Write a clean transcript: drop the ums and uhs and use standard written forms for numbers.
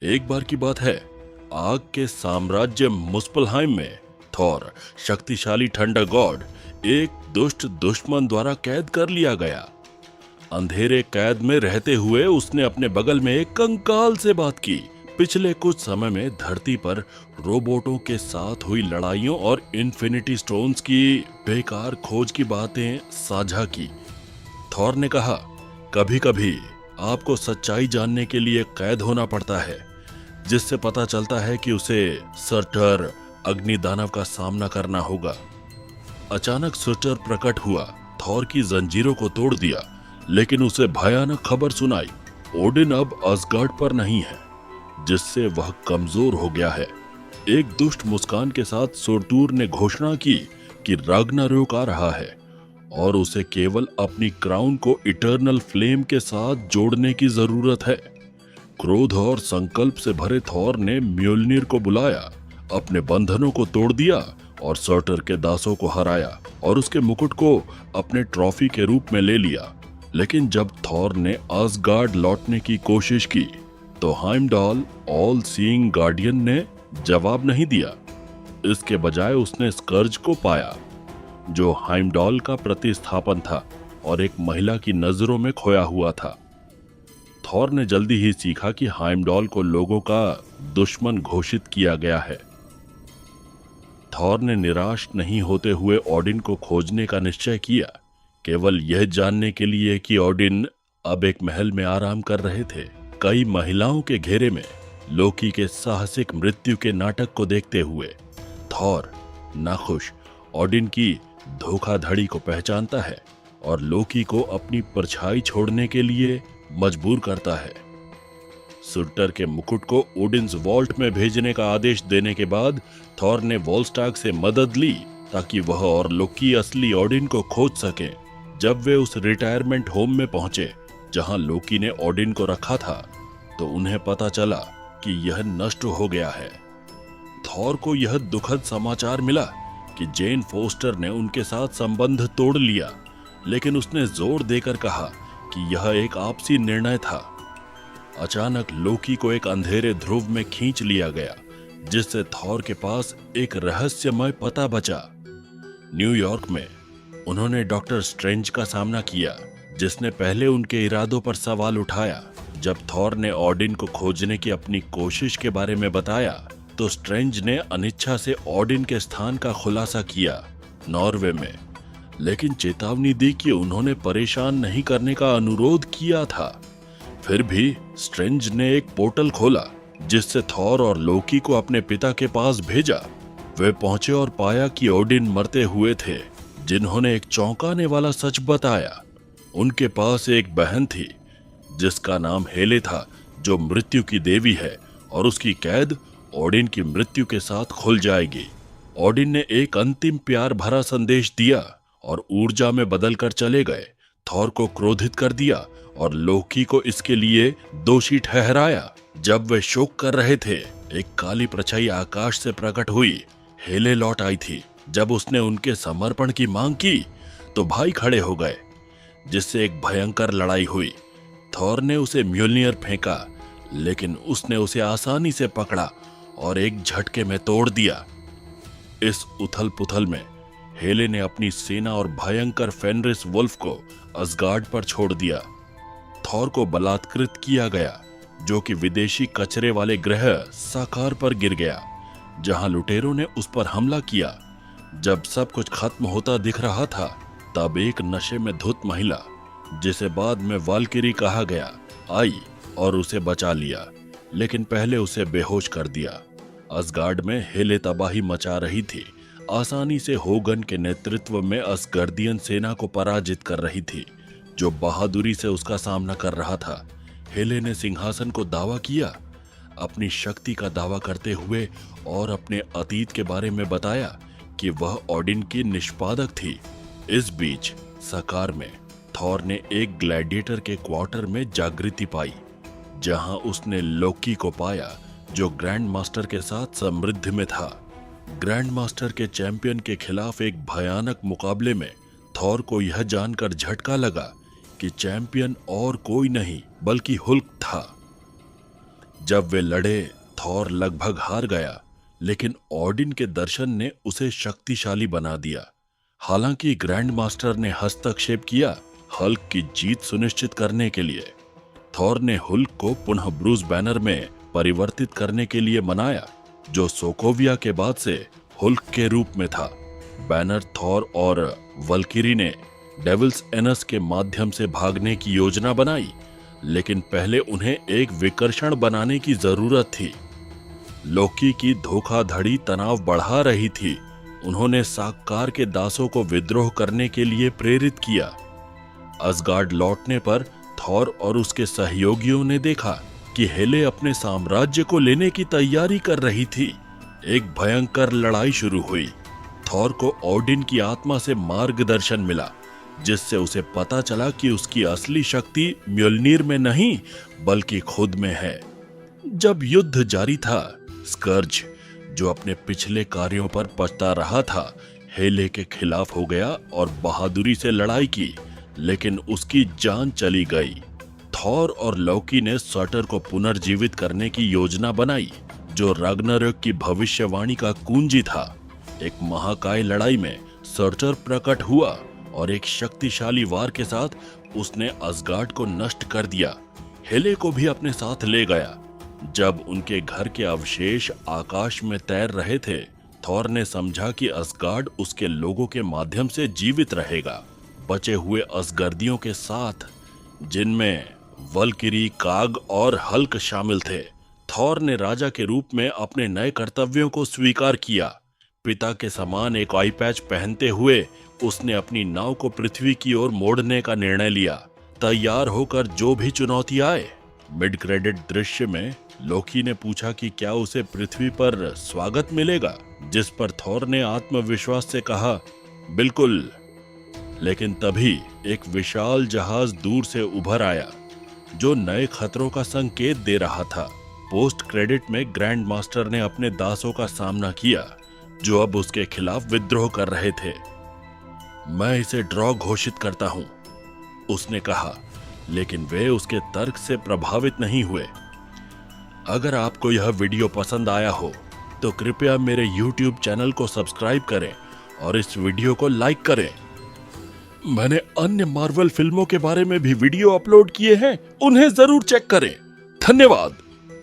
एक बार की बात है, आग के साम्राज्य मुस्पलहाइम में थॉर, शक्तिशाली थंडर गॉड, एक दुष्ट दुश्मन द्वारा कैद कर लिया गया। अंधेरे कैद में रहते हुए उसने अपने बगल में एक कंकाल से बात की। पिछले कुछ समय में धरती पर रोबोटों के साथ हुई लड़ाइयों और इन्फिनिटी स्टोन्स की बेकार खोज की बातें साझा की। थॉर ने कहा, कभी कभी आपको सच्चाई जानने के लिए कैद होना पड़ता है, जिससे पता चलता है कि उसे सर्टर अग्नि दानव का सामना करना होगा। अचानक सर्टर प्रकट हुआ, थॉर की जंजीरों को तोड़ दिया, लेकिन उसे भयानक खबर सुनाई। ओडिन अब असगार्ड पर नहीं है, जिससे वह कमजोर हो गया है। एक दुष्ट मुस्कान के साथ सुरतूर ने घोषणा की कि राग्नारोक आ रहा है और उसे केवल अपनी क्राउन को इटर्नल फ्लेम के साथ जोड़ने की जरूरत है। क्रोध और संकल्प से भरे थॉर ने म्योल्निर को बुलाया, अपने बंधनों को तोड़ दिया और सर्टर के दासों को हराया और उसके मुकुट को अपने ट्रॉफी के रूप में ले लिया। लेकिन जब थॉर ने असगार्ड लौटने की कोशिश की, तो हाइमडाल ऑल सीइंग गार्डियन ने जवाब नहीं दिया। इसके बजाय उसने स्कर्ज को पाया, जो हाइमडाल का प्रतिस्थापन था और एक महिला की नजरों में खोया हुआ था। थॉर ने जल्दी ही सीखा कि हाइमडाल को लोगों का दुश्मन घोषित किया गया है। थॉर ने निराश नहीं होते हुए ओडिन को खोजने का निश्चय किया, केवल यह जानने के लिए कि ओडिन अब एक महल में आराम कर रहे थे। कई महिलाओं के घेरे में लोकी के साहसिक मृत्यु के नाटक को देखते हुए थॉर नाखुश ओडिन की धोखाधड़ी को पहचानता है और लोकी को अपनी परछाई छोड़ने के लिए मजबूर करता है। सुल्टर के मुकुट को ओडिन्स वॉल्ट में भेजने का आदेश देने के बाद थॉर ने वॉलस्टाग से मदद ली, ताकि वह और लोकी असली ओडिन को खोज सकें। जब वे उस रिटायरमेंट होम में पहुंचे जहां लोकी ने ओडिन को रखा था, तो उन्हें पता चला कि यह नष्ट हो गया है। थॉर को यह दुखद समाचार मिला कि जेन फोस्टर ने उनके साथ संबंध तोड़ लिया, लेकिन उसने जोर देकर कहा कि यह एक आपसी निर्णय था। अचानक लोकी को एक अंधेरे ध्रुव में खींच लिया गया, जिससे थॉर के पास एक रहस्यमय पता बचा। न्यूयॉर्क में उन्होंने डॉक्टर स्ट्रेंज का सामना किया, जिसने पहले उनके इरादों पर सवाल उठाया। जब थॉर ने ओडिन को खोजने की अपनी कोशिश के बारे में बताया, तो स्ट्रेंज ने अनिच्छा से ओडिन के स्थान का खुलासा किया, नॉर्वे में, लेकिन चेतावनी दी कि उन्होंने परेशान नहीं करने का अनुरोध किया था। फिर भी स्ट्रेंज ने एक पोर्टल खोला, जिससे थॉर और लोकी को अपने पिता के पास भेजा। वे पहुंचे और पाया कि ओडिन मरते हुए थे, जिन्होंने एक चौंकाने वाला सच बताया। उनके पास एक बहन थी, जिसका नाम हेले था, जो मृत्यु की देवी है, और उसकी कैद ओडिन की मृत्यु के साथ खुल जाएगी। ओडिन ने एक अंतिम प्यार भरा संदेश दिया और ऊर्जा में बदलकर चले गए। थॉर को क्रोधित कर दिया और लोकी को इसके लिए दोषी ठहराया। जब वे शोक कर रहे थे, एक काली परछाई आकाश से प्रकट हुई। हेले लौट आई थी। जब उसने उनके समर्पण की मांग की, तो भाई खड़े हो गए, जिससे एक भयंकर लड़ाई हुई। थॉर ने उसे म्योल्नियर फेंका, लेकिन उसने उसे आसानी से पकड़ा और एक झटके में तोड़ दिया। इस उथल पुथल में हेले ने अपनी सेना और भयंकर फेनरिस वुल्फ को असगार्ड पर छोड़ दिया। थॉर को बलात्कृत किया गया, जो कि विदेशी कचरे वाले ग्रह साकार पर गिर गया, जहां लुटेरों ने उस पर हमला किया। जब सब कुछ खत्म होता दिख रहा था, तब एक नशे में धुत महिला, जिसे बाद में वाल्किरी कहा गया, आई और उसे बचा लिया, लेकिन पहले उसे बेहोश कर दिया। असगार्ड में हेले तबाही मचा रही थी, आसानी से होगन के नेतृत्व में असगर्दियन सेना को पराजित कर रही थी, जो बहादुरी से उसका सामना कर रहा था। हेले ने सिंहासन को दावा किया, अपनी शक्ति का दावा करते हुए, और अपने अतीत के बारे में बताया कि वह ओडिन की निष्पादक थी। इस बीच सकार में थॉर ने एक ग्लैडिएटर के क्वार्टर में जागृति पाई, जहां उसने लोकी को पाया, जो ग्रैंड मास्टर के साथ समृद्धि में था। ग्रैंड मास्टर के चैंपियन के खिलाफ एक भयानक मुकाबले में थॉर को यह जानकर झटका लगा कि चैंपियन और कोई नहीं बल्कि हुल्क था। जब वे लड़े, थॉर लगभग हार गया, लेकिन ओडिन के दर्शन ने उसे शक्तिशाली बना दिया। हालांकि ग्रैंड मास्टर ने हस्तक्षेप किया हल्क की जीत सुनिश्चित करने के लिए। थॉर ने हुल्क को पुनः ब्रूस बैनर में परिवर्तित करने के लिए मनाया, जो सोकोविया के बाद से हुल्क के रूप में था। बैनर, थॉर और वल्किरी ने डेविल्स एनस के माध्यम से भागने की योजना बनाई, लेकिन पहले उन्हें एक विकर्षण बनाने की जरूरत थी। लोकी की धोखाधड़ी तनाव बढ़ा रही थी। उन्होंने साक्कार के दासों को विद्रोह करने के लिए प्रेरित किया। असगार्ड लौटने पर थॉर और उसके सहयोगियों ने देखा कि हेले अपने साम्राज्य को लेने की तैयारी कर रही थी। एक भयंकर लड़ाई शुरू हुई। थॉर को ओडिन की आत्मा से मार्गदर्शन मिला, जिससे उसे पता चला कि उसकी असली शक्ति म्योल्नीर में नहीं बल्कि खुद में है। जब युद्ध जारी था, स्कर्ज, जो अपने पिछले कार्यों पर पछता रहा था, हेले के खिलाफ हो गया और बहादुरी से लड़ाई की, लेकिन उसकी जान चली गई। थॉर और लोकी ने सर्टर को पुनर्जीवित करने की योजना बनाई, जो राग्नारोक की भविष्यवाणी का कुंजी था। एक महाकाय लड़ाई में सर्टर प्रकट हुआ और एक शक्तिशाली वार के साथ उसने असगार्ड को नष्ट कर दिया। हेले को भी अपने साथ ले गया। जब उनके घर के अवशेष आकाश में तैर रहे थे, थॉर ने समझा कि असगार्ड उसके लोगों के माध्यम से जीवित रहेगा। बचे हुए असगर्दियों के साथ, जिनमें वल्किरी, काग और हल्क शामिल थे, थॉर ने राजा के रूप में अपने नए कर्तव्यों को स्वीकार किया। पिता के समान एक आई पैच पहनते हुए उसने अपनी नाव को पृथ्वी की ओर मोड़ने का निर्णय लिया, तैयार होकर जो भी चुनौती आए। मिड क्रेडिट दृश्य में लोकी ने पूछा कि क्या उसे पृथ्वी पर स्वागत मिलेगा, जिस पर थॉर ने आत्मविश्वास से कहा, बिल्कुल। लेकिन तभी एक विशाल जहाज दूर से उभर आया, जो नए खतरों का संकेत दे रहा था। पोस्ट क्रेडिट में ग्रैंड मास्टर ने अपने दासों का सामना किया, जो अब उसके खिलाफ विद्रोह कर रहे थे। मैं इसे ड्रॉ घोषित करता हूं, उसने कहा, लेकिन वे उसके तर्क से प्रभावित नहीं हुए। अगर आपको यह वीडियो पसंद आया हो तो कृपया मेरे YouTube चैनल को सब्सक्राइब करें और इस वीडियो को लाइक करें। मैंने अन्य मार्वल फिल्मों के बारे में भी वीडियो अपलोड किए हैं, उन्हें जरूर चेक करें। धन्यवाद।